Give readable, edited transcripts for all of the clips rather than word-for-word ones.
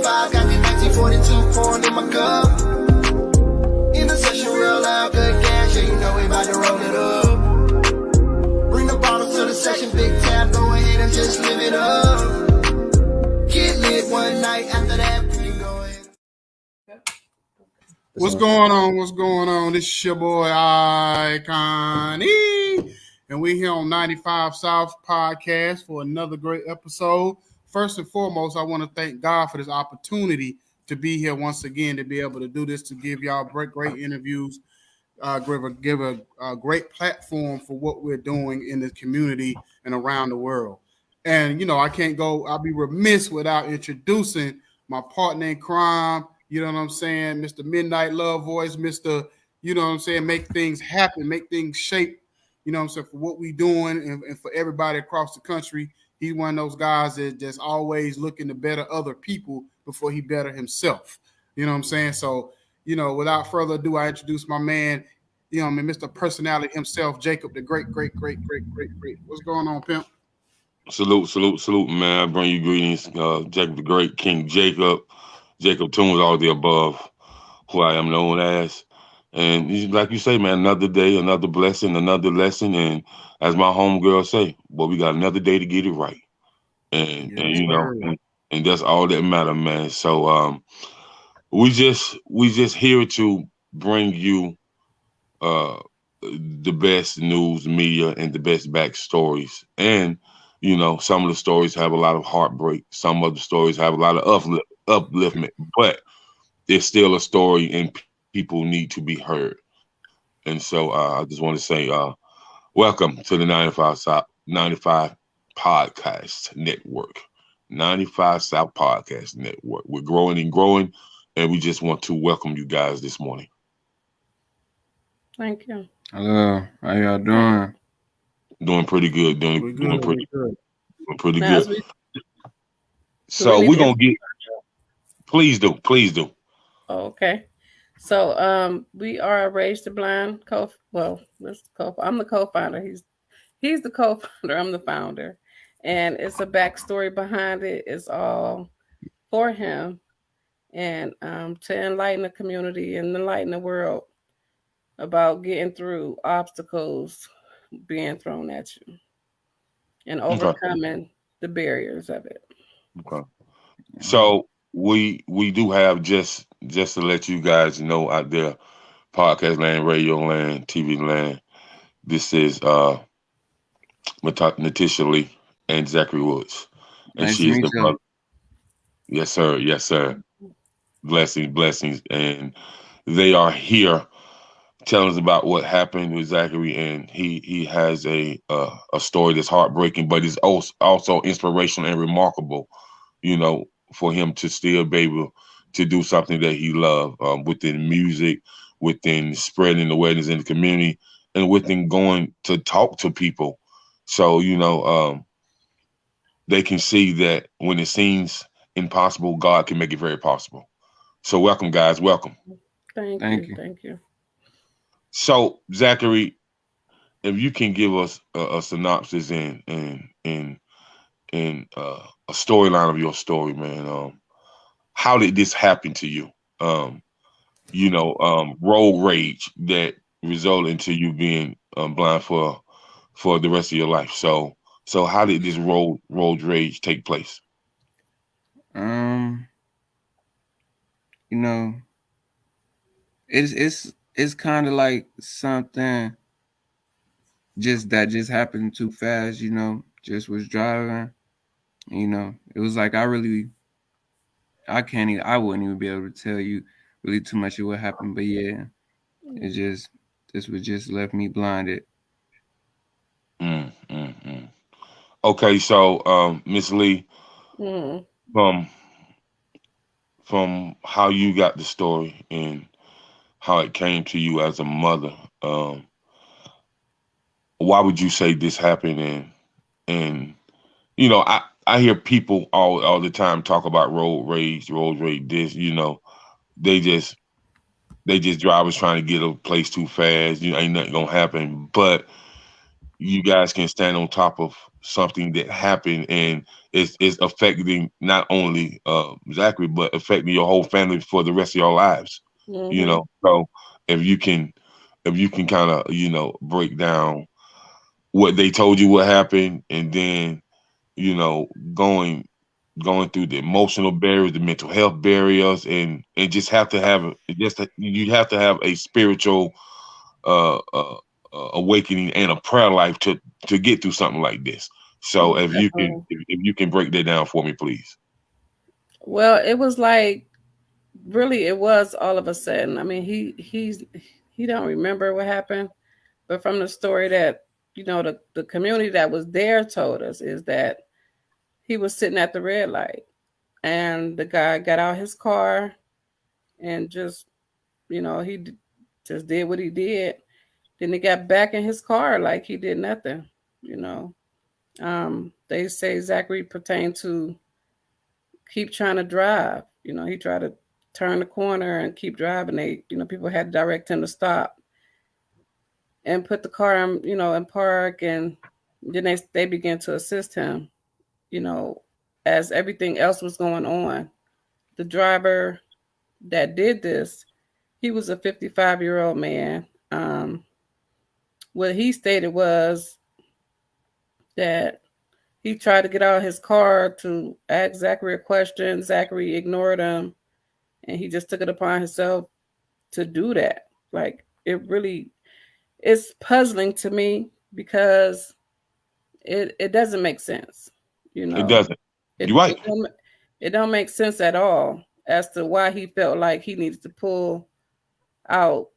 95, got me 1942 pouring in my cup. In the session, real loud, good gas, yeah, you know we about to roll it up. Bring the bottle to the session, big tab, go ahead and just live it up. Get lit one night, after that, we can go ahead. What's going on? What's going on? This is your boy Icon E, and we here on 95 South Podcast for another great episode. First and foremost, I want to thank God for this opportunity to be here once again, to be able to do this, to give y'all great interviews, give a great platform for what we're doing in the community and around the world. And, you know, I'll be remiss without introducing my partner in crime, you know what I'm saying, Mr. Midnight Love Voice, Mr., you know what I'm saying, make things happen, make things shape, you know what I'm saying, for what we doing and for everybody across the country. He's one of those guys that's always looking to better other people before he better himself. You know what I'm saying? So, you know, without further ado, I introduce my man, you know, I mean, Mr. Personality himself, Jacob, the great. What's going on, pimp? Salute, man. I bring you greetings, Jacob the Great, King Jacob Tunes, all the above, who I am known as. And like you say, man, another day, another blessing, another lesson. And as my homegirl say, well, we got another day to get it right. And you know, and that's all that matter, man. So we just here to bring you the best news, media, and the best backstories. And you know, some of the stories have a lot of heartbreak. Some of the stories have a lot of upliftment, but it's still a story, and people need to be heard. And so I just want to say, welcome to the 95 Podcast Network. 95 South Podcast Network. We're growing and growing, and we just want to welcome you guys this morning. Thank you. Hello, how y'all doing? Doing pretty good. Doing pretty good. So we're gonna get. Please do. Okay. So we are Raise the Blind I'm the co-founder. He's the co-founder. I'm the founder. And it's a backstory behind it. It's all for him and to enlighten the community and enlighten the world about getting through obstacles being thrown at you and overcoming the barriers of it. Okay. So we do have, just to let you guys know out there, podcast land, radio land, TV land, this is Natisha Lee and Zachary Woods. And Nice she is to the meet you. brother. Yes, sir. Blessings. And they are here telling us about what happened with Zachary, and he has a story that's heartbreaking, but it's also inspirational and remarkable, you know, for him to still be able to do something that he loved within music, within spreading awareness in the community, and within going to talk to people. So, you know, they can see that when it seems impossible, God can make it very possible. So welcome, guys. Welcome. Thank you. So, Zachary, if you can give us a synopsis and a storyline of your story, man. How did this happen to you? You know, road rage that resulted into you being blind for the rest of your life. So how did this road rage take place? You know, it's kind of like something just happened too fast, you know. Just was driving, you know. It was like I wouldn't even be able to tell you really too much of what happened, but yeah, this was just left me blinded. Okay, so Miss Lee, from how you got the story and how it came to you as a mother, why would you say this happened? And you know, I hear people all the time talk about road rage, this, you know, they just drivers trying to get a place too fast. You know, ain't nothing gonna happen. But you guys can stand on top of something that happened, and is affecting not only Zachary, but affecting your whole family for the rest of your lives. You know, so if you can kind of, you know, break down what they told you what happened, and then, you know, going through the emotional barriers, the mental health barriers, and just have to have you have to have a spiritual uh, uh, awakening and a prayer life to get through something like this. So if you can break that down for me, please. Well, it was like, really, it was all of a sudden. I mean, he don't remember what happened, but from the story that, you know, the community that was there told us, is that he was sitting at the red light, and the guy got out his car and just, you know, just did what he did. Then he got back in his car like he did nothing, you know. They say Zachary pertained to keep trying to drive. You know, he tried to turn the corner and keep driving. You know, people had to direct him to stop and put the car in, you know, in park, and then they began to assist him, you know, as everything else was going on. The driver that did this, he was a 55-year-old man. What he stated was that he tried to get out of his car to ask Zachary a question. Zachary ignored him, and he just took it upon himself to do that. Like, it's puzzling to me, because it doesn't make sense. You know, It doesn't. You're right. It don't make sense at all as to why he felt like he needed to pull out,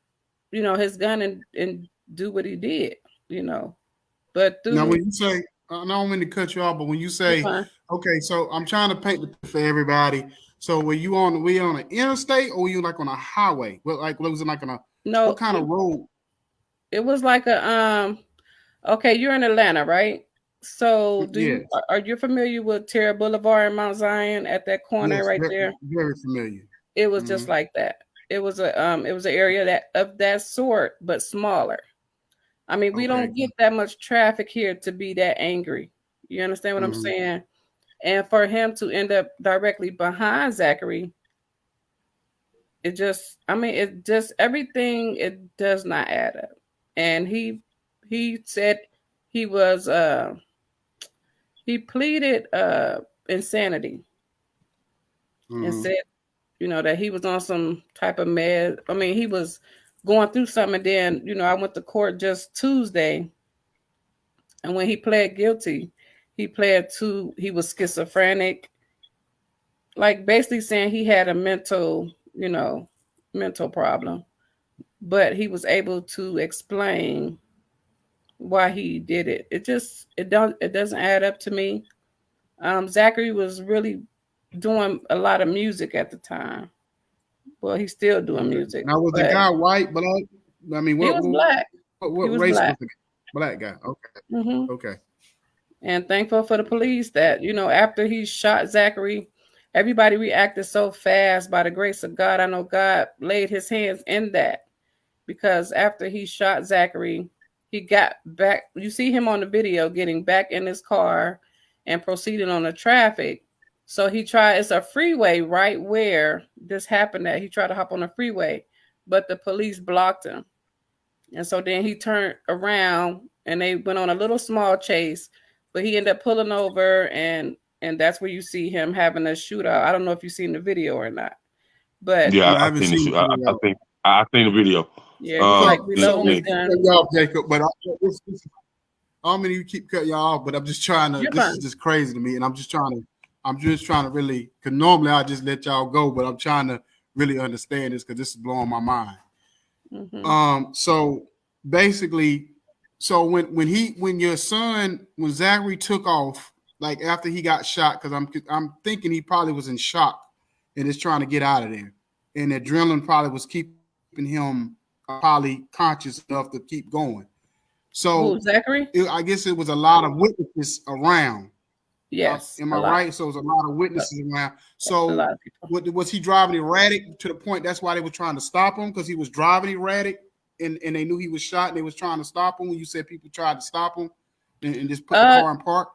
you know, his gun and do what he did, you know. But now, when you say, I don't mean to cut you off, but when you say, okay, so I'm trying to paint the picture for everybody. So were you on an interstate, or were you like on a highway? What was it like on a, what kind of road? It was like a okay, you're in Atlanta, right? So are you familiar with Terra Boulevard and Mount Zion at that corner there? Very familiar. It was just like that. It was an area that of that sort, but smaller. I mean, we don't get that much traffic here to be that angry. You understand what I'm saying? And for him to end up directly behind Zachary, everything, it does not add up. And he said he was he pleaded insanity, and said, you know, that he was on some type of med. I mean, he was going through something. And then, you know, I went to court just Tuesday, and when he pled guilty, he was schizophrenic, like basically saying he had a mental problem, but he was able to explain why he did it. It doesn't add up to me. Zachary was really doing a lot of music at the time. Well, he's still doing music. Now, was the guy white, black? I mean, he was black. What race was the black guy? Okay. Okay. And thankful for the police that, you know, after he shot Zachary, everybody reacted so fast. By the grace of God, I know God laid his hands in that, because after he shot Zachary, he got back. You see him on the video getting back in his car and proceeding on the traffic. So it's a freeway right where this happened at. He tried to hop on the freeway, but the police blocked him. And so then he turned around and they went on a little small chase, but he ended up pulling over, and that's where you see him having a shootout. I don't know if you've seen the video or not, but yeah, I've seen the video. I've seen the video. Yeah, he's like reloading his gun. Y'all, Jacob, but I don't mean you keep cutting y'all off, but I'm just trying to. This is just crazy to me, and I'm just trying to really. Because normally I just let y'all go, but I'm trying to really understand this, because this is blowing my mind. So basically, when Zachary took off, like after he got shot, because I'm thinking he probably was in shock and is trying to get out of there, and the adrenaline probably was keeping him probably conscious enough to keep going. So Zachary, I guess it was a lot of witnesses around. Yes, am I right? So it was a lot of witnesses around. So was he driving erratic to the point that's why they were trying to stop him, because he was driving erratic, and they knew he was shot and they was trying to stop him? When you said people tried to stop him and just put the car in park?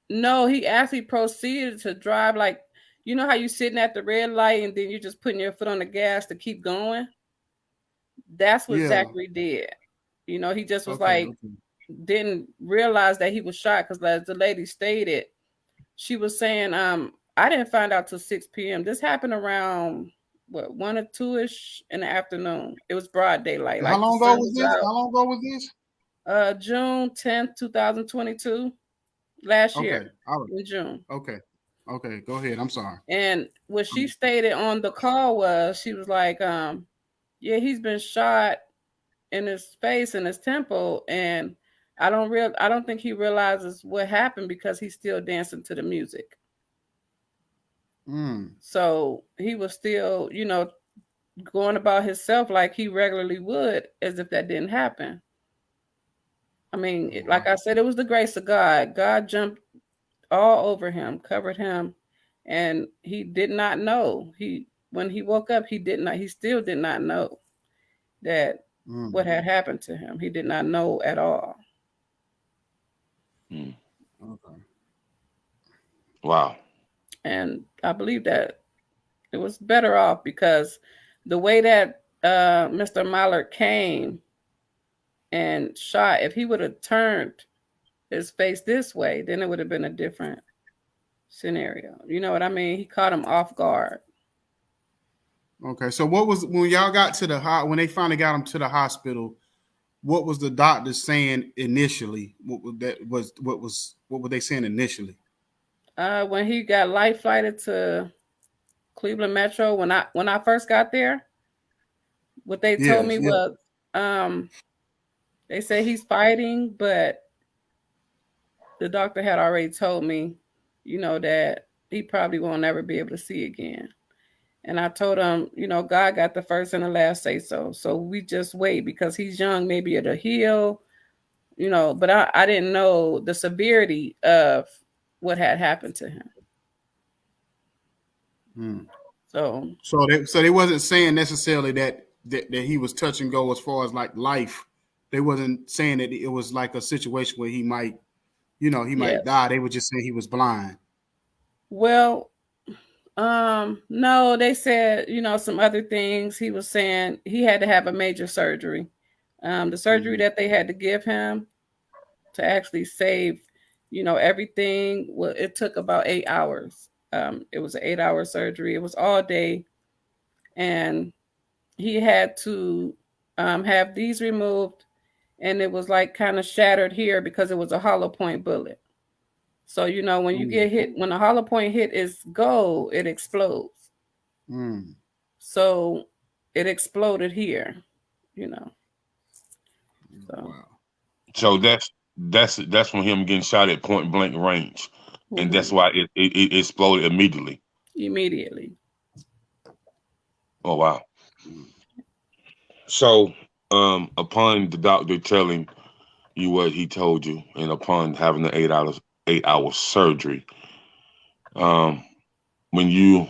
No, he actually proceeded to drive like, you know how you sitting at the red light and then you're just putting your foot on the gas to keep going. That's what Yeah. Zachary did. You know, he just was Okay. like, didn't realize that he was shot because, as the lady stated, she was saying, I didn't find out till 6 p.m. This happened around what 1 or 2-ish in the afternoon. It was broad daylight, How like the long ago sun was was this? out. How long ago was this? June 10th, 2022, last Okay. year All right. in June. Okay. Okay. Go ahead. I'm sorry. And what she stated on the call was, she was like, yeah, he's been shot in his face and his temple, and I don't think he realizes what happened because he's still dancing to the music. So he was still, you know, going about himself like he regularly would, as if that didn't happen. I mean, like I said, it was the grace of God. God jumped all over him, covered him, and he did not know. When he woke up, he still did not know that what had happened to him. He did not know at all. Okay. Wow. And I believe that it was better off, because the way that Mr. Mallard came and shot, if he would have turned his face this way, then it would have been a different scenario. You know what I mean? He caught him off guard. Okay. So what was, when y'all got to when they finally got him to the hospital, what was the doctor saying initially? What were they saying initially? When he got life flighted to Cleveland Metro, when I first got there, what they told me was, they said he's fighting, but the doctor had already told me, you know, that he probably won't ever be able to see again. And I told him, you know, God got the first and the last say so. So we just wait, because he's young, maybe it'll heal, you know, but I didn't know the severity of what had happened to him. So they wasn't saying necessarily that he was touch and go as far as like life. They wasn't saying that it was like a situation where he might, you know, he might die. They were just saying he was blind. Well, no, they said, you know, some other things. He was saying he had to have a major surgery. The surgery that they had to give him to actually save, you know, everything, well, it took about 8 hours. It was an 8-hour surgery. It was all day. And he had to have these removed. And it was like kind of shattered here because it was a hollow point bullet. So, you know, when you get hit, when a hollow point hit is gold, it explodes. So it exploded here, you know. So that's from him getting shot at point blank range, and that's why it exploded immediately. Oh wow! So upon the doctor telling you what he told you, and upon having the 8 hour surgery, when you,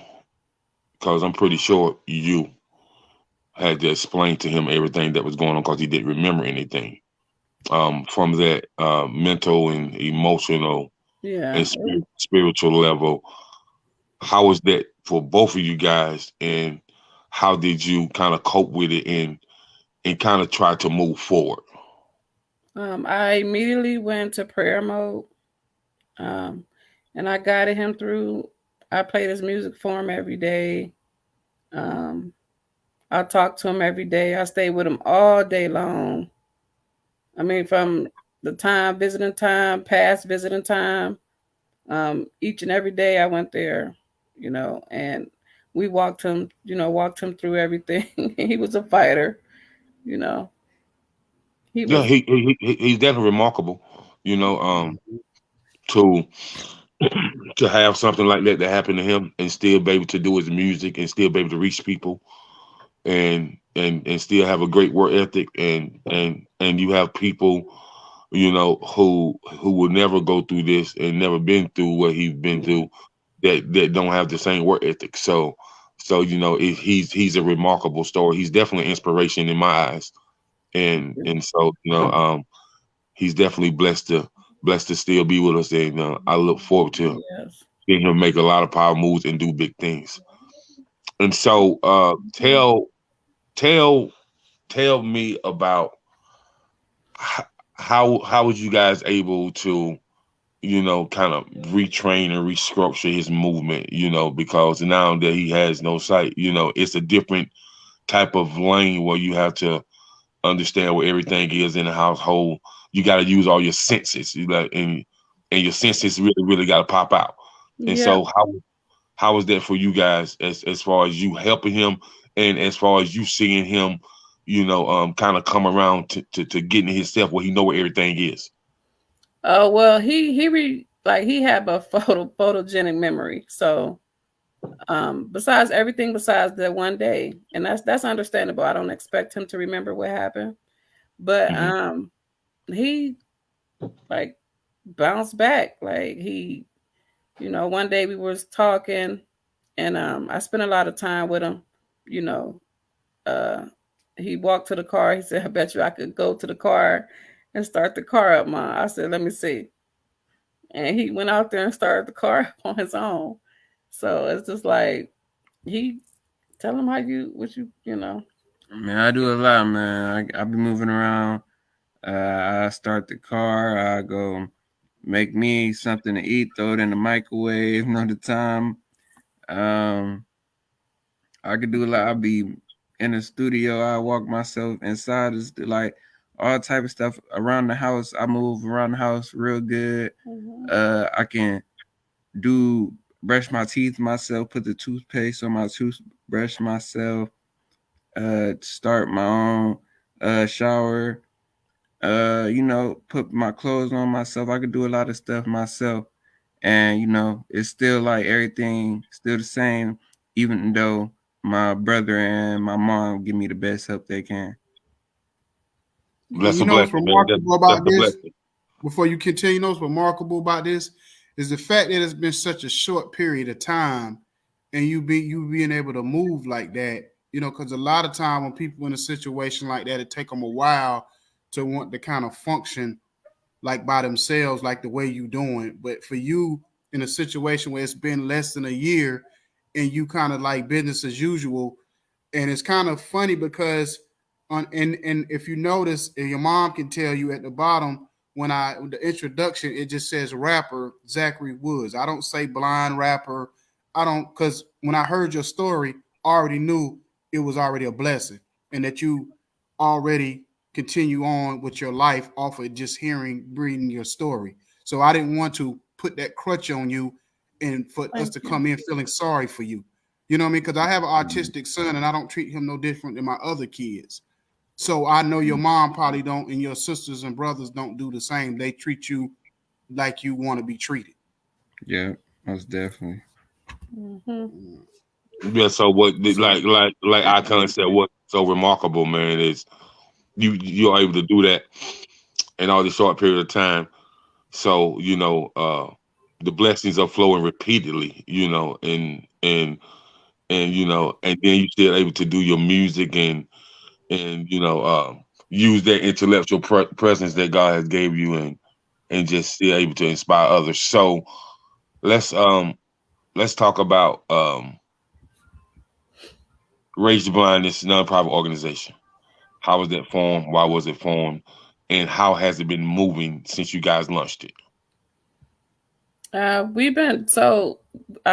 because I'm pretty sure you had to explain to him everything that was going on, because he didn't remember anything. From that mental and emotional and spiritual level, how was that for both of you guys, and how did you kind of cope with it and kind of try to move forward? I immediately went to prayer mode, and I guided him through. I played his music for him every day. I talked to him every day. I stayed with him all day long. I mean, from the time, visiting time, past visiting time, each and every day I went there, you know, and we walked him through everything. He was a fighter, you know. He's definitely remarkable, you know, to have something like that happen to him and still be able to do his music and still be able to reach people and still have a great work ethic, and you have people, you know, who will never go through this and never been through what he's been through, that don't have the same work ethic. So you know, he's a remarkable story. He's definitely inspiration in my eyes, and so, you know, he's definitely blessed to blessed to still be with us, and I look forward to Yes. seeing him make a lot of power moves and do big things. And so, tell tell me about how was you guys able to kind of retrain and restructure his movement, because now that he has no sight, it's a different type of lane where you have to understand where everything is in the household. You got to use all your senses, and your senses really, really got to pop out. And Yeah. so, how was that for you guys, as far as you helping him, and as far as you seeing him, kind of come around to getting himself where he know where everything is? Oh well, he had a photogenic memory. So besides everything besides that one day, and that's understandable. I don't expect him to remember what happened, but he like bounced back. Like one day we was talking, and I spent a lot of time with him. You know, uh, he walked to the car. He said, "I bet you I could go to the car and start the car up, Mom." I said, "Let me see." And he went out there and started the car up on his own. So it's just like he tell him what you. Man, I do a lot, man. I be moving around. I start the car. I go make me something to eat, throw it in the microwave another time. Um, I could do a lot. I'll be in the studio. I walk myself inside. It's like all type of stuff around the house. I move around the house real good. I can do brush my teeth myself, put the toothpaste on my toothbrush myself, start my own shower, put my clothes on myself. I could do a lot of stuff myself. And it's still like everything still the same, even though my brother and my mom give me the best help they can. And That's you a know what's blessing, man. remarkable That's about a this? blessing. Before you continue, you know what's remarkable about this is the fact that it's been such a short period of time, and you being able to move like that. Because a lot of time when people in a situation like that, it take them a while to want to kind of function like by themselves, like the way you doing. But for you in a situation where it's been less than a year, and you kind of like business as usual, and it's kind of funny because and if you notice, and your mom can tell you at the bottom when the introduction, it just says rapper Zachary Woods. I don't say blind rapper. I don't, because when I heard your story, I already knew it was already a blessing, and that you already continue on with your life off of just reading your story. So I didn't want to put that crutch on you and for us Thank to you. come in feeling sorry for you. You know what I mean? Because I have an Mhm. autistic son, and I don't treat him no different than my other kids. So I know your mom probably don't, and your sisters and brothers don't do the same. They treat you like you want to be treated. Yeah, most definitely. Mm-hmm. Yeah. So what, So like Icon said, what's so remarkable, man, is you're able to do that in all this short period of time. So the blessings are flowing repeatedly, and then you're still able to do your music and use that intellectual presence that God has gave you, and just still able to inspire others. So let's um let's talk about Raise the Blindness nonprofit organization. How was that formed? Why was it formed? And how has it been moving since you guys launched it? I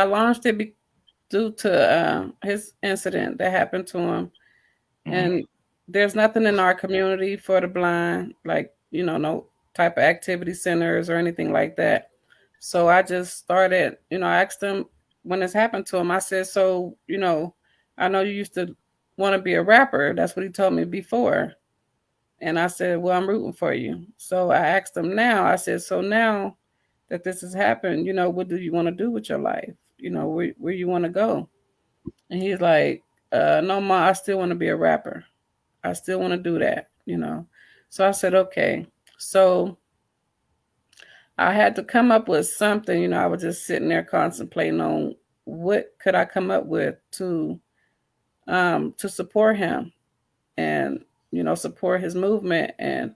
launched it due to his incident that happened to him, Hmm. and there's nothing in our community for the blind, like no type of activity centers or anything like that. So I just started, I asked him when this happened to him. I said, so I know you used to want to be a rapper. That's what he told me before. And I said, well, I'm rooting for you. So I asked him now, I said, so now that this has happened, what do you want to do with your life? Where you want to go? And he's like, no, Ma, I still want to be a rapper. I still want to do that. So I said, okay. So I had to come up with something. I was just sitting there contemplating on what could I come up with to support him and support his movement and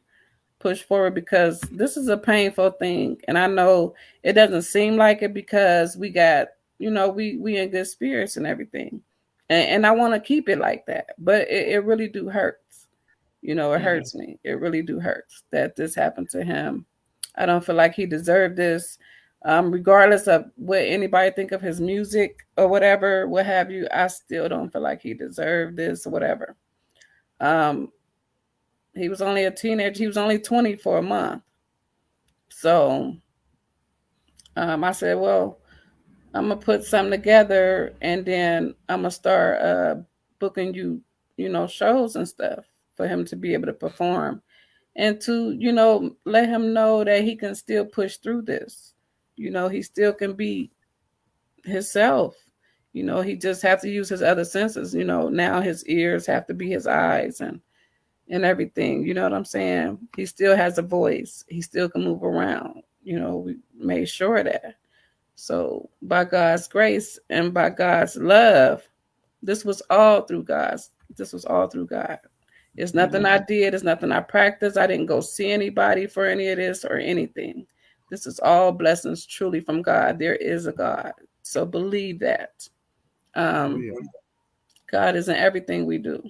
push forward because this is a painful thing, and I know it doesn't seem like it because we got, we in good spirits and everything, and I want to keep it like that, but it really do hurts. It hurts me. It really do hurts that this happened to him. I don't feel like he deserved this. Regardless of what anybody think of his music or whatever, what have you, I still don't feel like he deserved this or whatever. He was only a teenager. He was only 20 for a month. So I said, well, I'm going to put something together and then I'm going to start booking shows and stuff for him to be able to perform and to, let him know that he can still push through this. He still can be himself. He just have to use his other senses. Now his ears have to be his eyes and everything. You know what I'm saying? He still has a voice. He still can move around. We made sure of that. So by God's grace and by God's love, this was all through God. It's nothing I did. It's nothing I practiced. I didn't go see anybody for any of this or anything. This is all blessings truly from God. There is a God. So believe that. God is in everything we do.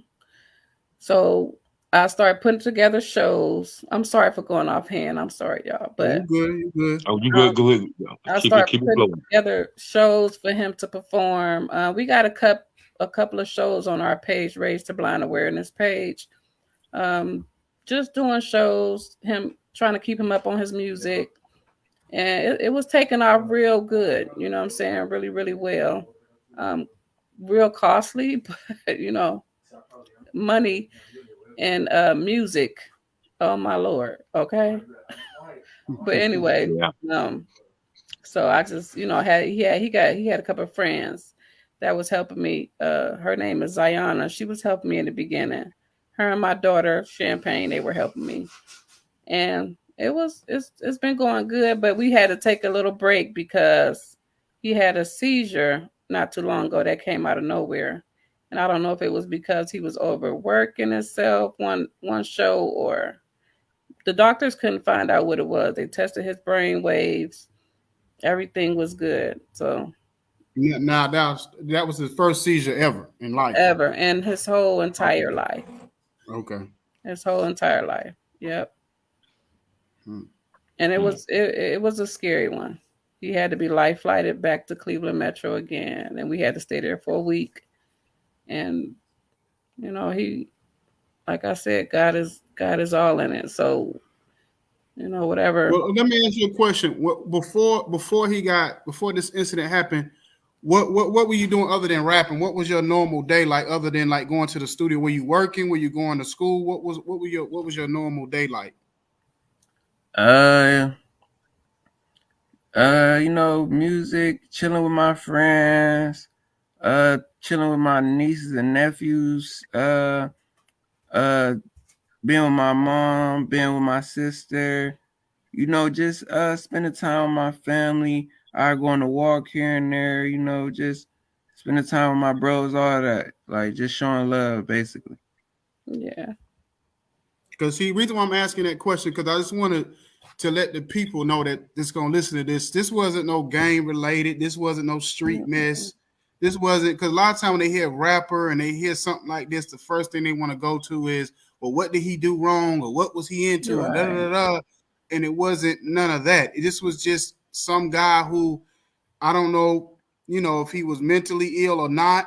So I started putting together shows. I'm sorry for going offhand. I'm sorry, y'all. But you good. Oh, you good, good. I started putting together shows for him to perform. We got a couple of shows on our page, Raise to Blind Awareness page. Just doing shows, him trying to keep him up on his music. And it was taking off real good. You know what I'm saying? Really, really well. Real costly, but, money and music. Oh, my Lord. Okay. But anyway, so I just, he had a couple of friends that was helping me. Her name is Zayana. She was helping me in the beginning. Her and my daughter, Champagne, they were helping me. And it's been going good, but we had to take a little break because he had a seizure not too long ago that came out of nowhere. And I don't know if it was because he was overworking himself one show, or the doctors couldn't find out what it was. They tested his brain waves. Everything was good. So now that was his first seizure ever in life. Ever in his whole entire life. Okay. His whole entire life. Yep. And it was a scary one. He had to be life flighted back to Cleveland Metro again, and we had to stay there for a week. And he, like I said, God is all in it. So whatever. Well, let me ask you a question. Before this incident happened, what were you doing other than rapping? What was your normal day like, other than like going to the studio? Were you working? Were you going to school? What was your normal day like? Music, chilling with my friends, chilling with my nieces and nephews, being with my mom, being with my sister, just spending time with my family. I go on a walk here and there, just spending time with my bros, all that. Like just showing love, basically. Yeah. Because the reason why I'm asking that question, because I just wanted to let the people know that that's going to listen to this. This wasn't no gang related. This wasn't no street mess. This wasn't, because a lot of times when they hear rapper and they hear something like this, the first thing they want to go to is, well, what did he do wrong, or what was he into? Right. And, and it wasn't none of that. This was just some guy who, I don't know, if he was mentally ill or not.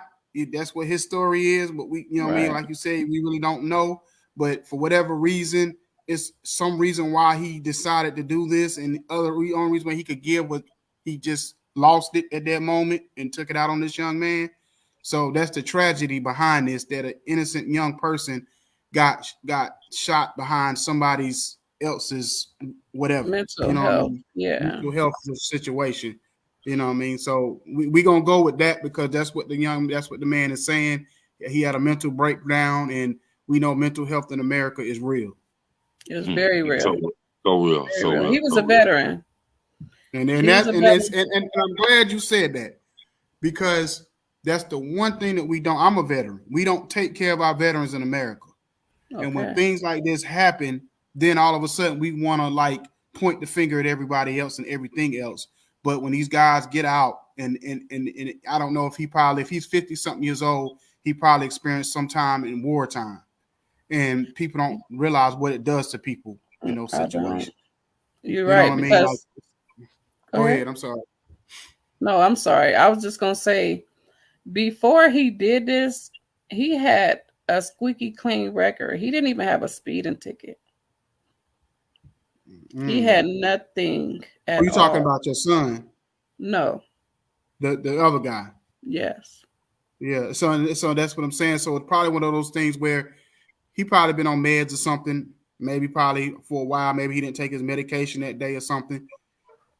That's what his story is. But we, what I mean? Like you say, we really don't know. But for whatever reason, it's some reason why he decided to do this, and the only reason why he could give was he just lost it at that moment and took it out on this young man. So that's the tragedy behind this, that an innocent young person got shot behind somebody's else's whatever. Mental health. Yeah. Mental health situation. You know what I mean? So we're gonna go with that because that's what the man is saying. He had a mental breakdown, and we know mental health in America is real. It's very real. So real. So real. He was a veteran. And I'm glad you said that, because that's the one thing that we don't. I'm a veteran. We don't take care of our veterans in America. Okay. And when things like this happen, then all of a sudden we want to like point the finger at everybody else and everything else. But when these guys get out, and I don't know if if he's 50 something years old, he probably experienced some time in wartime, and people don't realize what it does to people in those situations. You're You know right, what I mean? because Like, go ahead. I'm sorry. No, I'm sorry. I was just gonna say, before he did this, he had a squeaky clean record. He didn't even have a speeding ticket. He had nothing at Are you talking all. about your son? No. The other guy. Yes. Yeah. So that's what I'm saying. So it's probably one of those things where he probably been on meds or something. Maybe probably for a while. Maybe he didn't take his medication that day or something.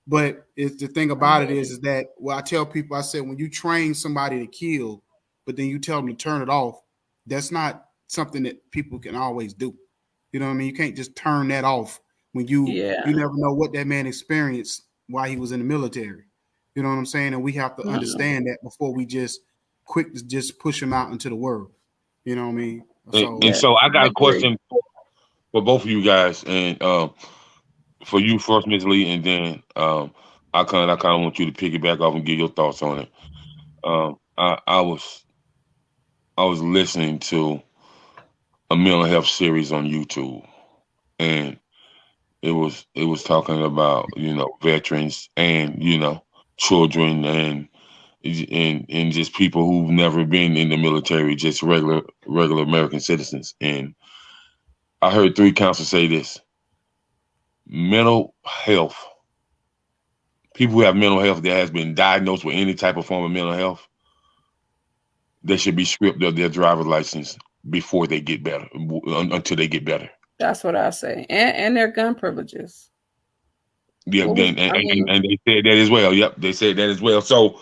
But it's the thing about it is that I tell people, I said, when you train somebody to kill, but then you tell them to turn it off, that's not something that people can always do. You know what I mean? You can't just turn that off when you never know what that man experienced while he was in the military. You know what I'm saying? And we have to understand that before we just quick to just push him out into the world. You know what I mean? So I got a question for both of you guys, and for you first, Ms. Lee, and then I kind of want you to piggyback off and give your thoughts on it. I was listening to a mental health series on YouTube, and it was talking about veterans and children and just people who've never been in the military, just regular American citizens. And I heard three counselors say this: mental health. People who have mental health that has been diagnosed with any type of form of mental health, they should be stripped of their driver's license before they get better, until they get better. That's what I say, and their gun privileges. Yeah, and they said that as well. Yep, they said that as well. So,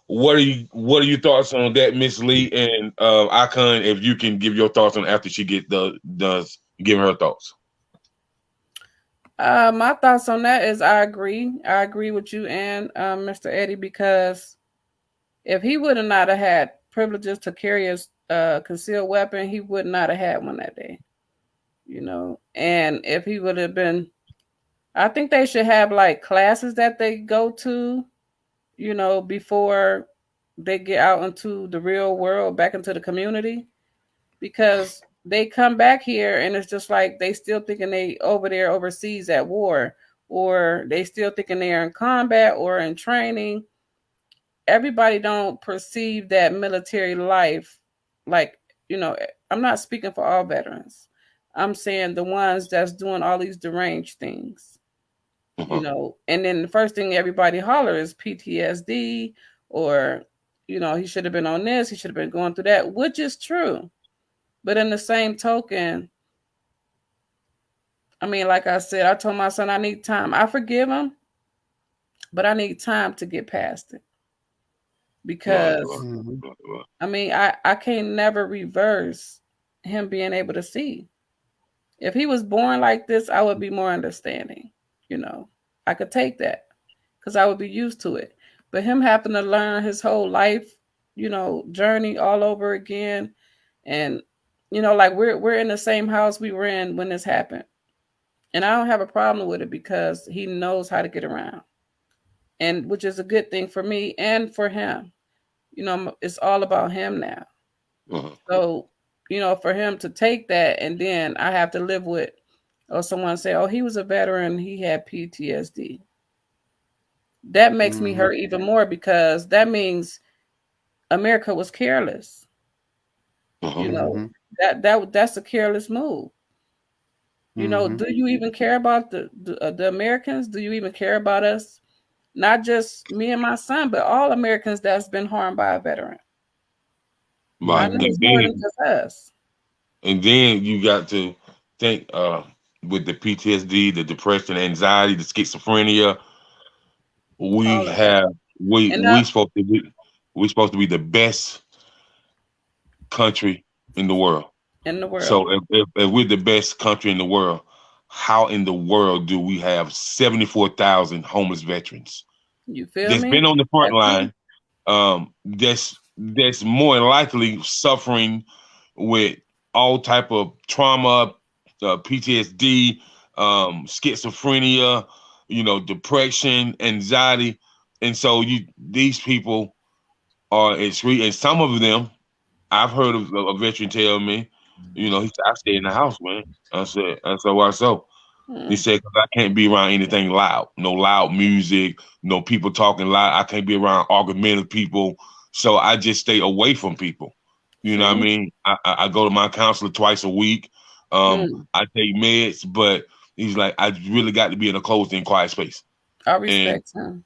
what are your thoughts on that, Miss Lee and Icon? If you can give your thoughts on after she does giving her thoughts. My thoughts on that is I agree. I agree with you and Mr. Eddie, because if he would have not have had privileges to carry a concealed weapon, he would not have had one that day. And if he would have been, I think they should have like classes that they go to, before they get out into the real world, back into the community, because they come back here and it's just like they still thinking they over there overseas at war, or they still thinking they're in combat or in training. Everybody don't perceive that military life like, I'm not speaking for all veterans. I'm saying the ones that's doing all these deranged things, and then the first thing everybody holler is PTSD, or, he should have been on this, he should have been going through that, which is true. But in the same token, I mean, like I said, I told my son I need time. I forgive him, but I need time to get past it. Because, I mean, I can't never reverse him being able to see. If he was born like this, I would be more understanding. I could take that because I would be used to it. But him having to learn his whole life, journey all over again. And, like we're in the same house we were in when this happened. And I don't have a problem with it because he knows how to get around. And which is a good thing for me and for him. It's all about him now. So, for him to take that, and then I have to live with, or someone say, oh, he was a veteran, he had PTSD. That makes me hurt even more, because that means America was careless. That's a careless move. Do you even care about the Americans? Do you even care about us? Not just me and my son, but all Americans that's been harmed by a veteran. Right. I know it's more than just us. And then you got to think with the PTSD, the depression, anxiety, the schizophrenia, we supposed to be the best country in the world. So if we're the best country in the world, how in the world do we have 74,000 homeless veterans? You feel that's me? Been on the front line. That's more likely suffering with all type of trauma, PTSD, schizophrenia, depression, anxiety, and so these people are extreme. And some of them, I've heard of a veteran tell me, he said, I stay in the house, man. I said, why so? He Mm. said, 'Cause I can't be around anything loud, no loud music, no people talking loud. I can't be around argumentative people. So I just stay away from people. You know what I See? mean? I go to my counselor twice a week. Mm. I take meds, but he's like, I really got to be in a closed and quiet space. I And respect him.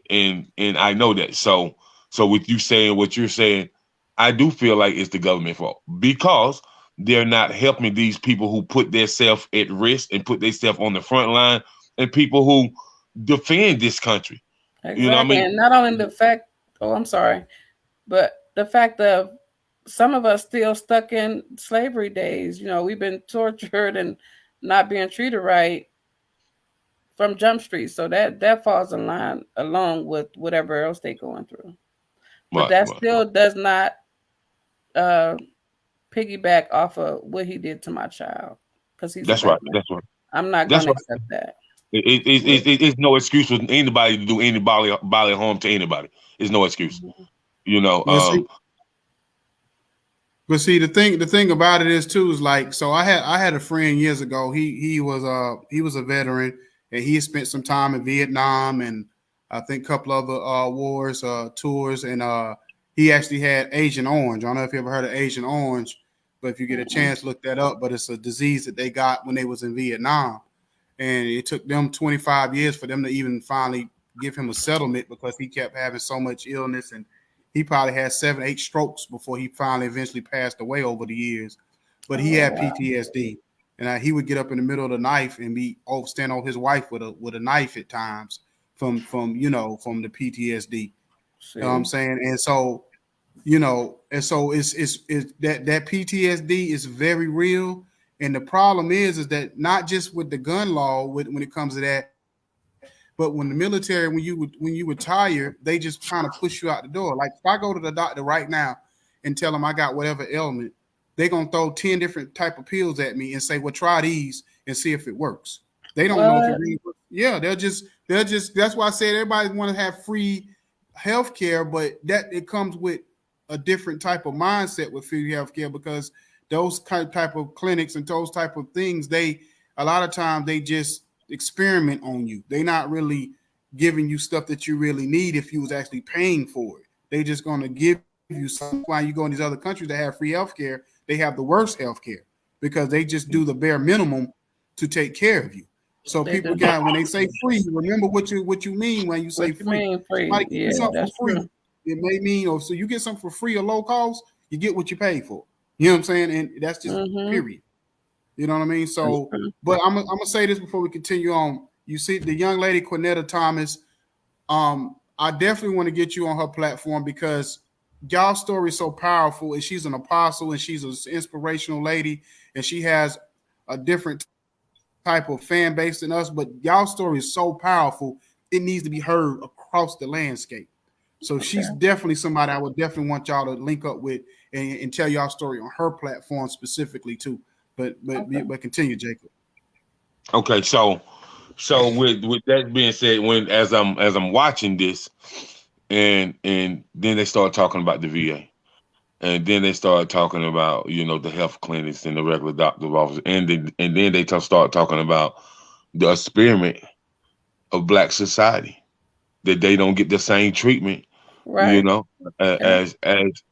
and I know that. So with you saying what you're saying, I do feel like it's the government fault because they're not helping these people who put themselves at risk and put themselves on the front line and people who defend this country. You know what I Exactly. mean? And not only the fact, oh, I'm sorry, but the fact of some of us still stuck in slavery days. We've been tortured and not being treated right from Jump Street. So that falls in line along with whatever else they're going through. But Right, that right. still does not uh, piggyback off of what he did to my child because he's a That's right. veteran. That's right. I'm not going That's to right. accept that. It's no excuse for anybody to do any bodily harm to anybody. It's no excuse. Mhm. You know, Well, see, the thing about it is too is like, so I had a friend years ago. He was a veteran, and he had spent some time in Vietnam and I think a couple other wars tours, and he actually had Agent Orange. I don't know if you ever heard of Agent Orange, but if you get a Mm-mm. chance, look that up. But it's a disease that they got when they was in Vietnam, and it took them 25 years for them to even finally give him a settlement because he kept having so much illness, and he probably had 7 8 strokes before he finally eventually passed away over the years. But he Oh had wow. PTSD, and he would get up in the middle of the night and be stand over his wife with a knife at times from the PTSD. You know what I'm See. saying? And so it's that PTSD is very real. And the problem is that not just with the gun law when it comes to that, but when the military, when you retire, they just kind of push you out the door. Like if I go to the doctor right now and tell them I got whatever ailment, they're gonna throw 10 different type of pills at me and say, well, try these and see if it works. They don't know if it What? really works. Yeah, they'll just that's why I said everybody want to have free health care, but that it comes with a different type of mindset with free health care because those type of clinics and those type of things, they a lot of times they just experiment on you. They're not really giving you stuff that you really need if you was actually paying for it. They just gonna give you something. Why you go in these other countries that have free health care, they have the worst health care because they just do the bare minimum to take care of you. So They people do. got when they say free, remember what you mean when you say What you free. mean free? Somebody give you Yeah, something that's for free, true. it may mean so you get something for free or low cost, you get what you pay for. You know what I'm saying? And that's just Mm-hmm. period. You know what I mean? That's So, true. but I'm gonna say this before we continue on. You see, the young lady Cornetta Thomas. I definitely want to get you on her platform because y'all story is so powerful, and she's an apostle, and she's an inspirational lady, and she has a different type of fan base than us. But y'all story is so powerful, it needs to be heard across the landscape. So she's Okay. definitely somebody I would definitely want y'all to link up with and tell y'all story on her platform specifically too. But but Okay. but continue, Jacob. Okay, so with that being said, when as I'm watching this, and then they start talking about the VA, and then they start talking about the health clinics and the regular doctor's office, and then they start talking about the experiment of black society that they don't get the same treatment, you Right. know, Yeah.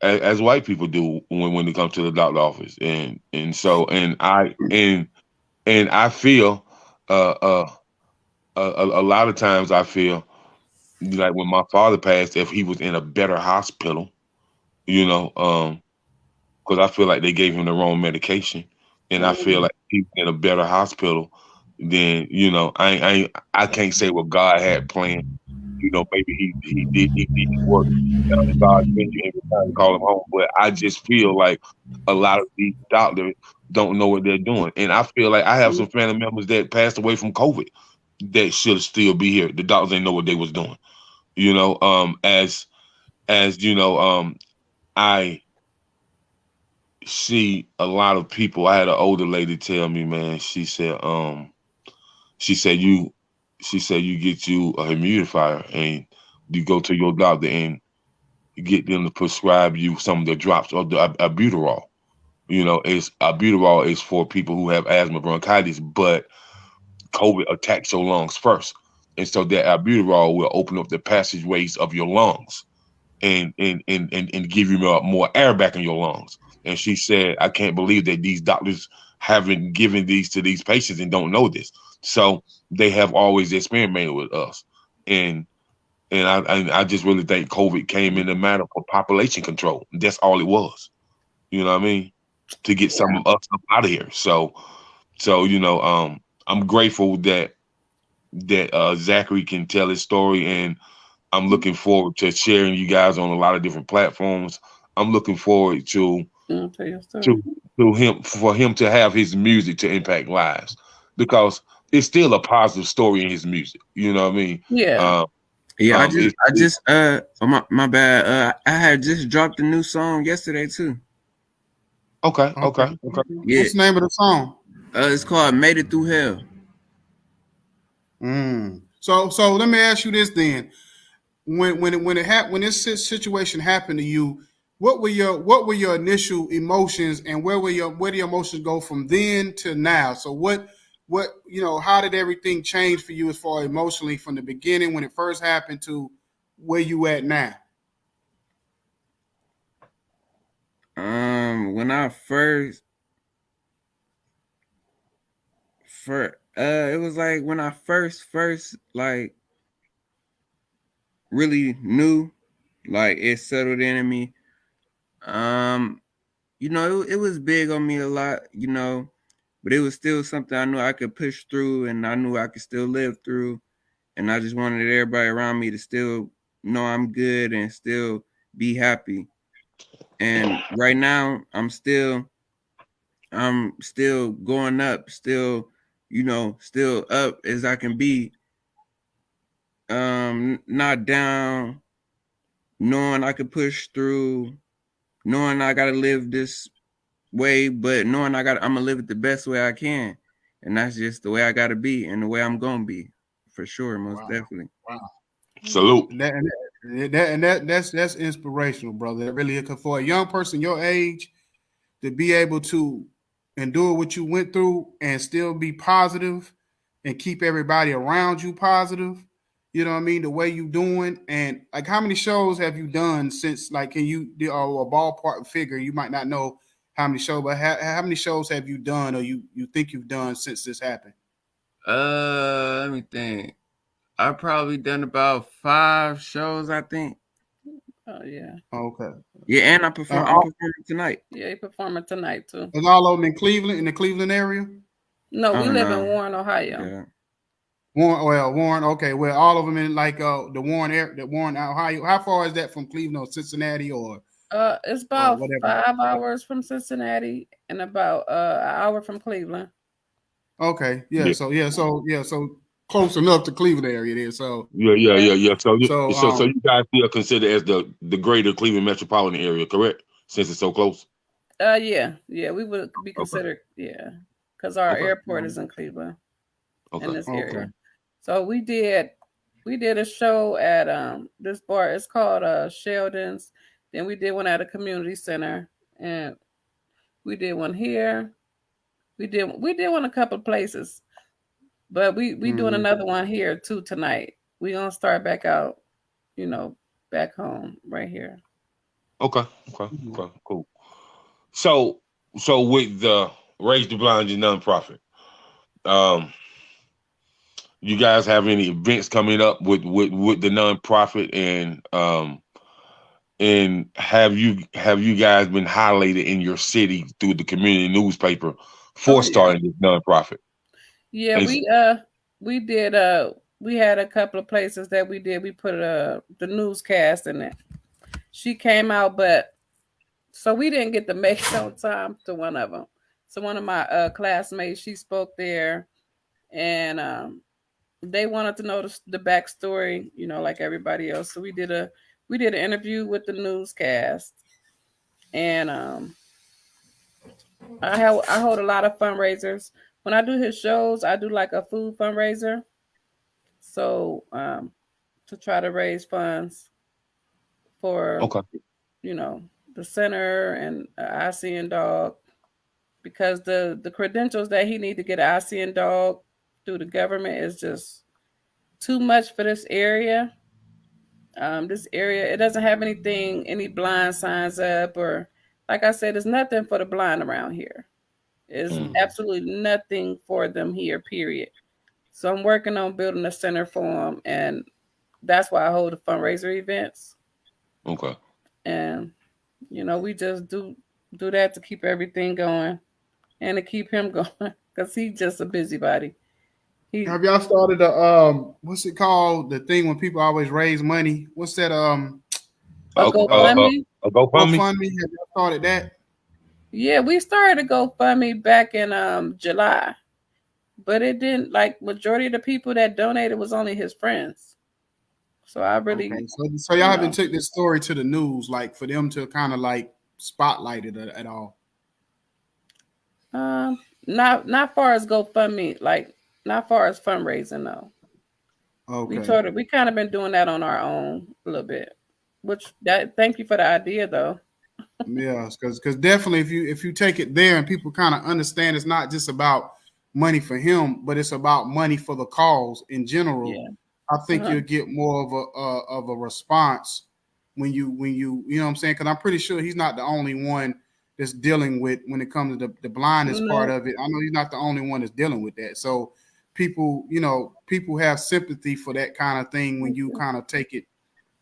as white people do when it comes to the doctor office, and so and I feel uh uh a lot of times I feel like when my father passed, if he was in a better hospital, you know, because I feel like they gave him the wrong medication, and I feel Mm. like he's in a better hospital, then I can't say what God had planned. Maybe he did his work. God sent you every time to call him home, but I just feel like a lot of these doctors don't know what they're doing, and I feel like I have some family members that passed away from COVID that should still be here. The doctors didn't know what they was doing. As I see a lot of people. I had an older lady tell me, man. She said you, she said you get you a humidifier and you go to your doctor and get them to prescribe you some of the drops of the albuterol. You know, it's albuterol is for people who have asthma, bronchitis, but COVID attacks your lungs first, and so that albuterol will open up the passageways of your lungs and give you more air back in your lungs. And she said, I can't believe that these doctors haven't given these to these patients and don't know this. So they have always experimented with us. And I just really think COVID came in the matter for population control. That's all it was. You know what I mean? To get some Yeah. of us up out of here. So I'm grateful that Zachary can tell his story, and I'm looking forward to sharing you guys on a lot of different platforms. I'm looking forward I'll tell your to story. to him for him to have his music to impact lives, because it's still a positive story in his music. You know what I mean? Yeah. Uh, Yeah, I it's just oh, my bad. I had just dropped a new song yesterday too. okay, Okay. okay, okay. Yeah, What's the name of the song? it's called "Made It Through Hell." So let me ask you this then. When this situation happened to you, what were your initial emotions, and where do your emotions go from then to now? So what how did everything change for you as far emotionally from the beginning when it first happened to where you at now? When I first it was like when I first like really knew, like it settled in me. Um, it was big on me a lot, but it was still something I knew I could push through, and I knew I could still live through. And I just wanted everybody around me to still know I'm good and still be happy. And right now, I'm still going up, still, still up as I can be. Not down, knowing I could push through, knowing I gotta live this way, but knowing I'm gonna live it the best way I can. And that's just the way I gotta be and the way I'm gonna be. For sure, most Wow, definitely. wow. Salute. And that's inspirational, brother. That really, for a young person your age to be able to endure what you went through and still be positive and keep everybody around you positive. You know what I mean? The way you doing, and like, how many shows have you done since? Like, can you do a ballpark figure? You might not know how many shows, but how many shows have you done, or you think you've done since this happened? Let me think. I've probably done about 5 shows, I think. Oh yeah. Okay. Yeah, and Uh, I'm performing tonight. Yeah, he performing tonight too. is all of them in Cleveland, in the Cleveland area? No, we Oh live in no. Warren, Ohio. Yeah. Warren. Okay, well, all of them in like the Warren area, the Warren, Ohio. How far is that from Cleveland or Cincinnati It's or about whatever? 5 hours from Cincinnati and about an hour from Cleveland. Okay, Yeah, so close enough to Cleveland area there. So yeah, yeah, Yeah. yeah, yeah. so So you guys still consider as the greater Cleveland metropolitan area, correct? Since it's so close. Yeah, we would be Okay, considered, yeah, because our okay, airport is in Cleveland, in okay. this okay. area. So we did a show at this bar. It's called Sheldon's. Then we did one at a community center, and we did one here. We did one a couple of places, but we doing Mm-hmm. another one here too tonight. We gonna start back out, you know, back home right here. Okay, okay, okay, cool. So, so with the Raise the Blind, your nonprofit, um, you guys have any events coming up with the nonprofit, and have you guys been highlighted in your city through the community newspaper Oh for yeah, starting this nonprofit? yeah. And We did we had a couple of places that we did. We put the newscast in it. She came out, but so we didn't get to make it on time to one of them. So one of my classmates, she spoke there, and they wanted to know the backstory, like everybody else. So we did an interview with the newscast, and I hold a lot of fundraisers. When I do his shows, I do like a food fundraiser. So to try to raise funds for Okay. the center and ICN dog, because the credentials that he need to get an ICN dog through the government is just too much for this area. This area, it doesn't have any blind signs up, or like I said, there's nothing for the blind around here. There's absolutely nothing for them here, period. So I'm working on building a center for them, and that's why I hold the fundraiser events. Okay. And we just do that to keep everything going and to keep him going, because he's just a busybody. Have y'all started what's it called? The thing when people always raise money. What's that? A GoFundMe. A GoFundMe. GoFundMe. Have y'all started that? Yeah, we started a GoFundMe back in July, but it didn't, like, majority of the people that donated was only his friends. So I really so y'all haven't took this story to the news, like for them to kind of like spotlight it at all. Not far as GoFundMe, like not far as fundraising though. Okay. We kind of been doing that on our own a little bit. Thank you for the idea though. Yeah, because definitely if you take it there and people kind of understand it's not just about money for him, but it's about money for the cause in general. Yeah. I think you'll get more of a response when you know what I'm saying, because I'm pretty sure he's not the only one that's dealing with when it comes to the blindness part of it. I know he's not the only one that's dealing with that. So people have sympathy for that kind of thing when you kind of take it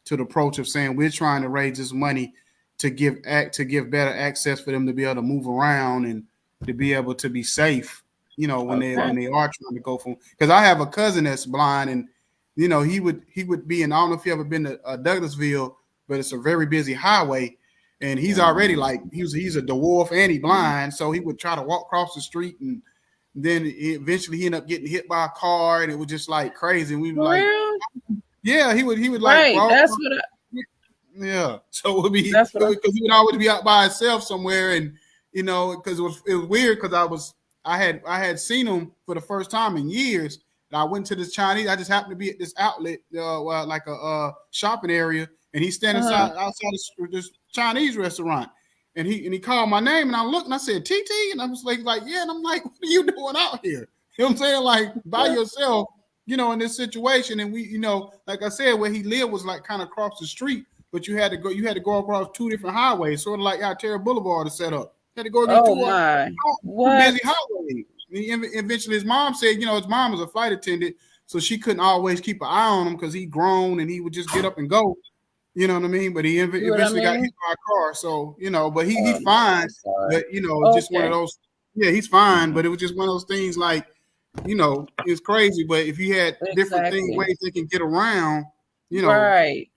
to the approach of saying we're trying to raise this money to give better access for them to be able to move around and to be able to be safe, when they are trying to go from, because I have a cousin that's blind, and he would be in, I don't know if you ever been to Douglasville, but it's a very busy highway, and he's already like he's a dwarf and he blind, so he would try to walk across the street, and then eventually he ended up getting hit by a car, and it was just like crazy. And we were like, yeah, he would like, right. That's what. Yeah, so it would be because he would always be out by himself somewhere, and because it was weird because I had seen him for the first time in years. And I went to this Chinese. I just happened to be at this outlet, like a shopping area, and he's standing outside this Chinese restaurant, and he called my name, and I looked and I said TT, and I was like yeah, and I'm like, what are you doing out here? You know what I'm saying, like by yourself, in this situation, and we, like I said, where he lived was like kind of across the street. But you had to go across two different highways, sort of like Altair Boulevard is set up. You had to go against two busy highways. Eventually, his mom said, his mom was a flight attendant, so she couldn't always keep an eye on him because he grown and he would just get up and go. You know what I mean? But he eventually got hit by a car. So, but he's fine. But, just one of those. Yeah, he's fine. But it was just one of those things like, it's crazy. But if you had different ways they can get around, right.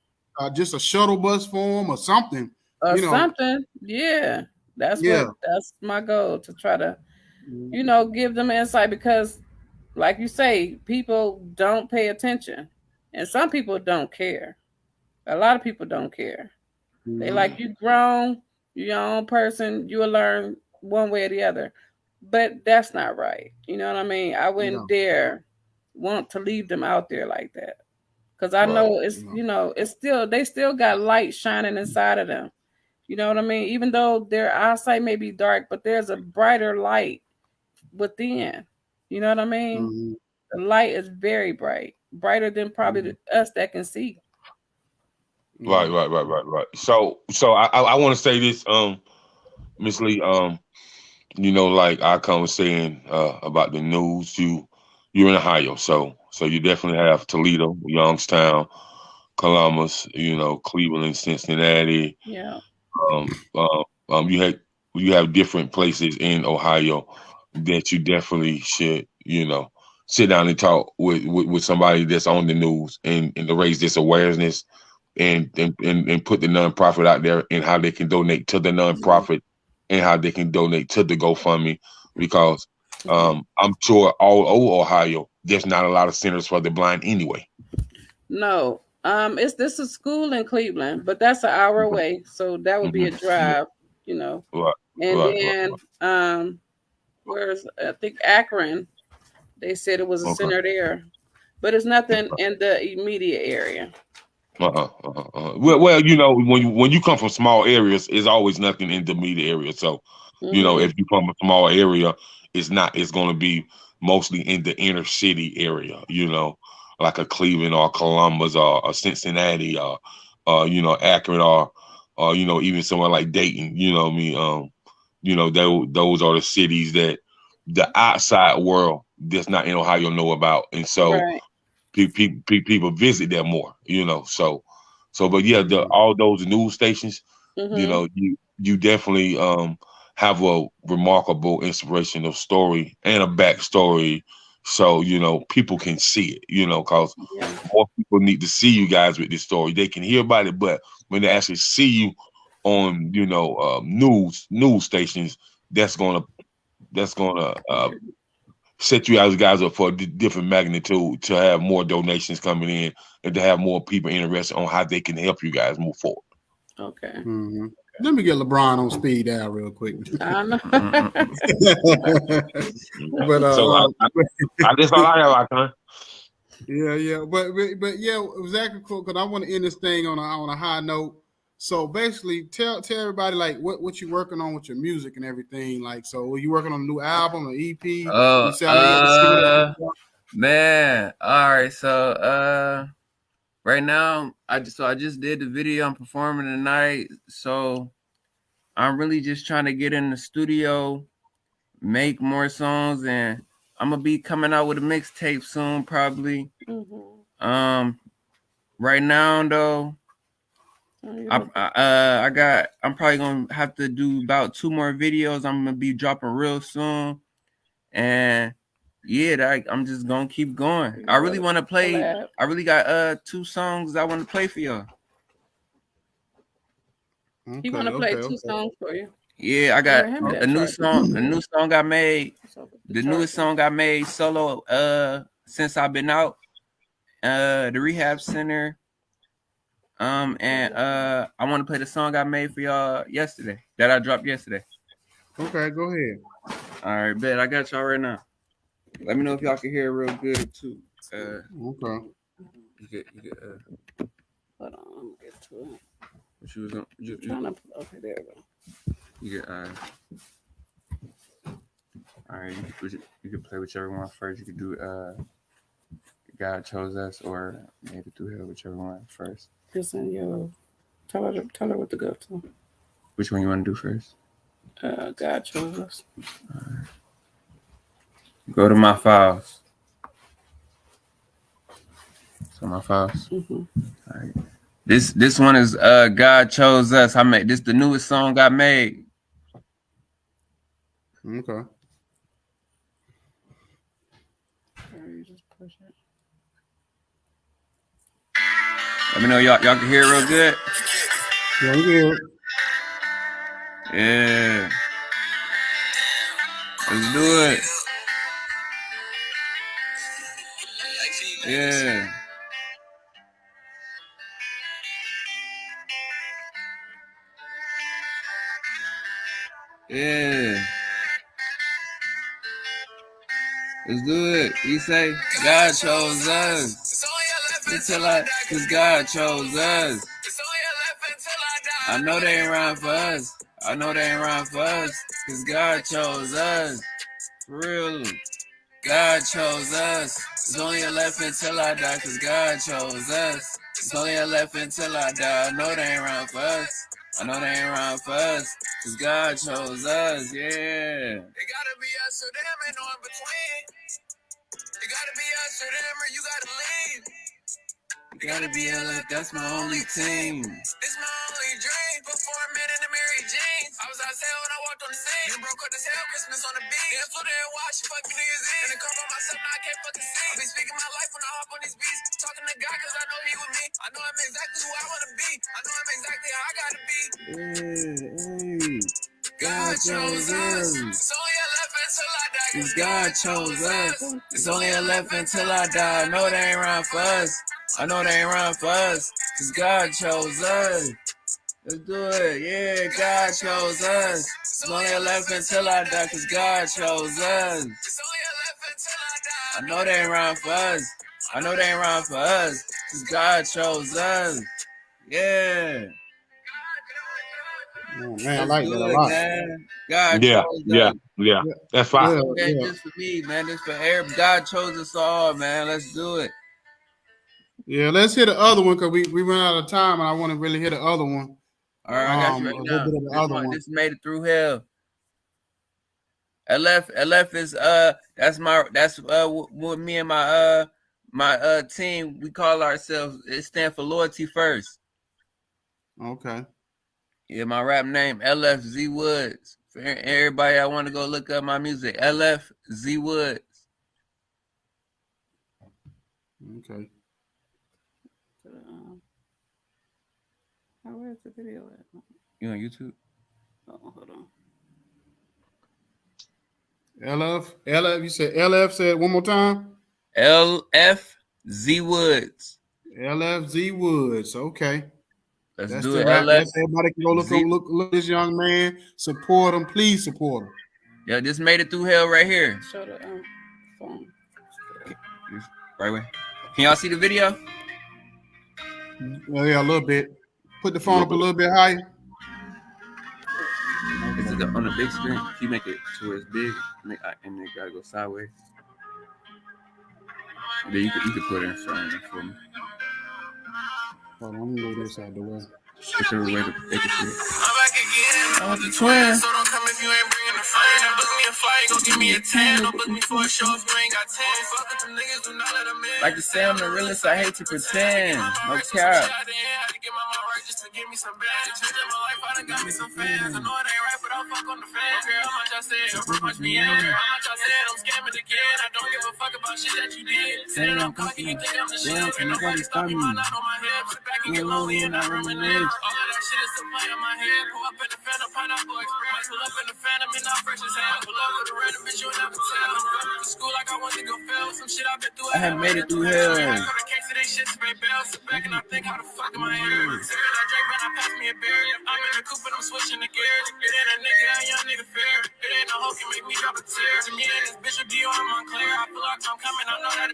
Just a shuttle bus for him or something. Something. Yeah. That's my goal, to try to, give them insight, because like you say, people don't pay attention, and some people don't care. A lot of people don't care. They like, you grown, you're your own person, you will learn one way or the other. But that's not right. You know what I mean? I wouldn't dare want to leave them out there like that. Because I know it's, it's still, they still got light shining inside of them. You know what I mean? Even though their eyesight may be dark, but there's a brighter light within. You know what I mean? Mm-hmm. The light is very bright, brighter than probably us that can see. Right. So I want to say this, Miss Lee, like I was saying about the news, you're in Ohio, so you definitely have Toledo, Youngstown, Columbus, Cleveland, Cincinnati. Yeah. You have different places in Ohio that you definitely should, sit down and talk with somebody that's on the news and to raise this awareness and put the nonprofit out there and how they can donate to the nonprofit and how they can donate to the GoFundMe, because I'm sure all over Ohio there's not a lot of centers for the blind anyway. No. This is school in Cleveland, but that's an hour away, so that would be a drive, Right. And then where's I think Akron, they said it was a center there, but it's nothing in the immediate area. Well, you know, when you come from small areas, it's always nothing in the immediate area. So, you know, if you come from a small area, it's going to be mostly in the inner city area. You know, like a Cleveland or Columbus or a Cincinnati or you know, Akron or you know, even somewhere like Dayton. You know what I mean? You know, those are the cities that the outside world does not in Ohio know about, and so. Right. People visit there more, you know. So, but yeah, all those news stations, you know, you definitely have a remarkable, inspirational story and a backstory, so you know people can see it, you know, because more people need to see you guys with this story. They can hear about it, but when they actually see you on, you know, news stations, that's gonna set you guys up for a different magnitude to have more donations coming in and to have more people interested on how they can help you guys move forward. Okay. Let me get LeBron on speed dial real quick. I know. But so that's all I have, Icon. Yeah, but yeah, exactly cool. Because I want to end this thing on a high note. So basically, tell everybody like what you're working on with your music and everything. Like, so are you working on a new album, an EP? Man, all right. So right now, I just did the video. I'm performing tonight, so I'm really just trying to get in the studio, make more songs, and I'm gonna be coming out with a mixtape soon, probably. Right now though, I'm probably gonna have to do about 2 more videos. I'm gonna be dropping real soon, and yeah, I'm just gonna keep going. I really want to play. I really got 2 songs I want to play for y'all. He want to play 2 songs for you. Yeah, I got a new song. A new song I made. The newest song I made solo. Since I've been out, the rehab center. And I want to play the song I made for y'all yesterday. That I dropped yesterday. Okay, go ahead. All right, bet. I got y'all right now. Let me know if y'all can hear it real good too. Okay. You get Hold on, let me get to it. What you was on? Okay, there we go. You get all right. You can play whichever one first. You can do God Chose Us or Made It Through Hell, whichever one first. Just in your tell her what to go to. Which one you want to do first? God Chose Us. All right. Go to my files. So my files. All right. This one is God Chose Us. I made this the newest song I made. Okay. You just push it. Let me know y'all can hear it real good. Yeah. Yeah. Let's do it. Yeah. Yeah. Let's do it. You say God chose us. Cause God chose us. I know they ain't run for us. I know they ain't run for us. Cause God chose us. For real. God chose us. It's only a left until I die. Cause God chose us. It's only a left until I die. I know they ain't run for us. I know they ain't run for us. Cause God chose us. Yeah. It gotta be us or them, ain't no in between. It gotta be us or them or you gotta leave. It gotta be LF, that's my only team. It's my only dream. Before I met in the Mary Jeans, I was outside when I walked on the scene. You broke up this hell, Christmas on the beach. Yeah, flew there and watched, fucking niggas in. And it come on myself, now I can't fucking see. I be speaking my life when I hop on these beats. Talking to God, cause I know he with me. I know I'm exactly who I wanna be. I know I'm exactly how I gotta be. God chose us. It's only a left until I die. Cause God chose us. It's only a left until I die. I know they ain't run for us. I know they ain't run for us. Cause God chose us. Let's do it. Yeah, God chose us. It's only 11 until I die, cause God chose us. I know they ain't wrong for us. I know they ain't wrong for us, cause God chose us. Yeah. Oh, man, I Let's like do that a it, lot. man. God Yeah, chose yeah, us. yeah. Yeah, That's This fine. yeah, song ain't yeah. just for me, man. This for everybody. God chose us all, man. Let's do it. Yeah, let's hear the other one because we run out of time and I want to really hear the other one. All right, I got you right A little now. bit of the other one. This made it through hell. LF is what me and my team, we call ourselves. It stands for loyalty first. Okay. Yeah, my rap name LFZ Woods. For everybody, I want to go look up my music. LFZ Woods. Okay. Where's the video at? You on YouTube? Oh, hold on. LF, you said LF said one more time? LFZ Woods. LFZ Woods. Okay. Let's That's do the it. rap. That's everybody can go look this young man. Support him. Please support him. Yeah, just made it through hell right here. Show the phone. Right away. Can y'all see the video? Well, yeah, a little bit. Put the phone up a little bit higher. Is it on the big screen? If you make it to where it's big, and it gotta go sideways. Then you could put it in front for me. Hold on, let me move this out the way. It's a way to make it see. I'm back again. I'm with the twins. So don't come if you ain't bringing a friend. And book me a flight, go give me a 10. Don't book me for a show if you ain't got 10. Fuck with them niggas, do not let them in. Like to say I'm the realest, I hate to pretend. No cap. Just to give me some bands. Changing my life, I done got me some fans. I know it ain't right, but I'll fuck on the fans. Girl, how much I said, punch me in. How much I said, I'm scamming again. I don't give a fuck about shit that you did. Saying I'm cocky, you think I'm the shit. Can't nobody stop me. Mine out on my head. Sit back and get lonely and I reminisce. All of that shit is a play on my head. Pull up in the Phantom, Pineapple Express. Pull up in the Phantom and not fresh as hell. Pull up with a random bitch, you'll never tell. I'm fucking to school like I want to go fail. Some shit I've been through. I have made it through hell. I go to case of they shit, spray bells. Sit back and I think how the fuck am I here? Serious, I drink, man, I pass me a beer. I'm in the coupe and I'm switching the gears. It ain't a nigga, a young nigga fair. It ain't no hoe can make me drop a tear. To me and this bitch with Dior, I'm unclear. I feel like I'm coming, I know that.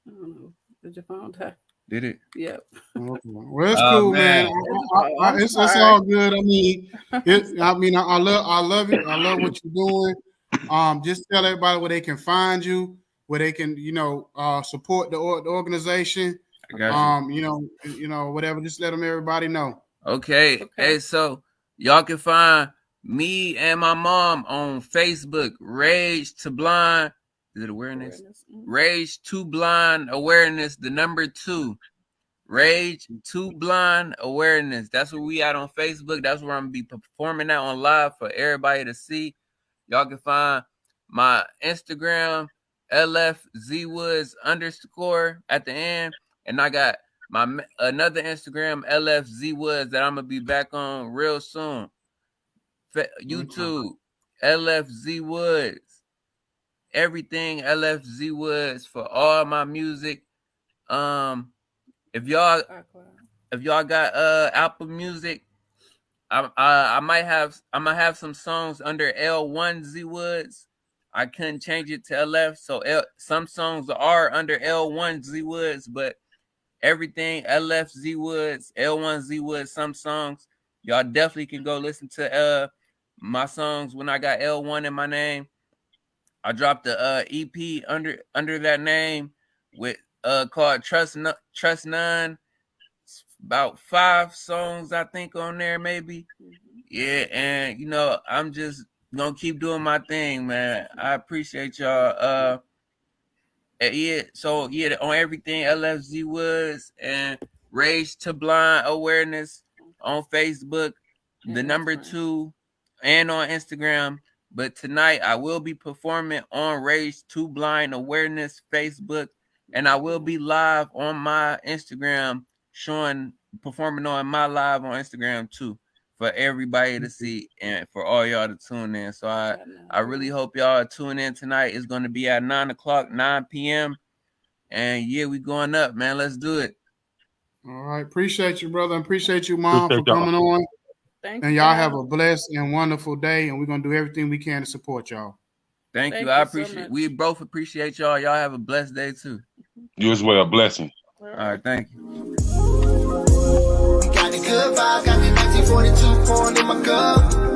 I don't know. Did your phone die? Did it? Yep. Okay. Well, it's cool, man. It's all good. I mean, I love it. I love what you're doing. Just tell everybody where they can find you, where they can, support the organization. I got you. Whatever. Just let everybody know. Okay. Hey, so y'all can find me and my mom on Facebook. Rage to Blind. Is it awareness? Rage to Blind Awareness. The number 2. Rage to Blind Awareness. That's where we at on Facebook. That's where I'm gonna be performing out on live for everybody to see. Y'all can find my Instagram, LFZWoods _, at the end. And I got my another Instagram, LFZWoods, that I'm gonna be back on real soon. YouTube, LFZWoods. Everything LFZWoods for all my music. If y'all got Apple Music, I'm gonna have some songs under L1Z Woods. I couldn't change it to LF, so some songs are under L1Z Woods, but everything LFZ Woods, L1Z Woods, some songs y'all definitely can go listen to my songs when I got L1 in my name. I dropped the EP under that name with called Trust None. It's about 5 songs I think on there maybe. Yeah, and I'm just gonna keep doing my thing, man. I appreciate y'all. On everything LFZ Woods and Rage to Blind Awareness on Facebook, the number 2, and on Instagram. But tonight I will be performing on Rage to Blind Awareness Facebook, and I will be live on my Instagram, performing on my live on Instagram too, for everybody to see and for all y'all to tune in. So I really hope y'all tune in tonight. It's going to be at 9 p.m. And yeah, we going up, man. Let's do it. All right. Appreciate you, brother. And appreciate you, Mom, Appreciate for coming on. Thank And you. y'all have a blessed and wonderful day. And we're going to do everything we can to support y'all. Thank Thank you. I you so appreciate. much. We both appreciate y'all. Y'all have a blessed day too. You as well. Blessing. All All right. Thank you. We got the good vibe, got the 1942 pouring in my cup.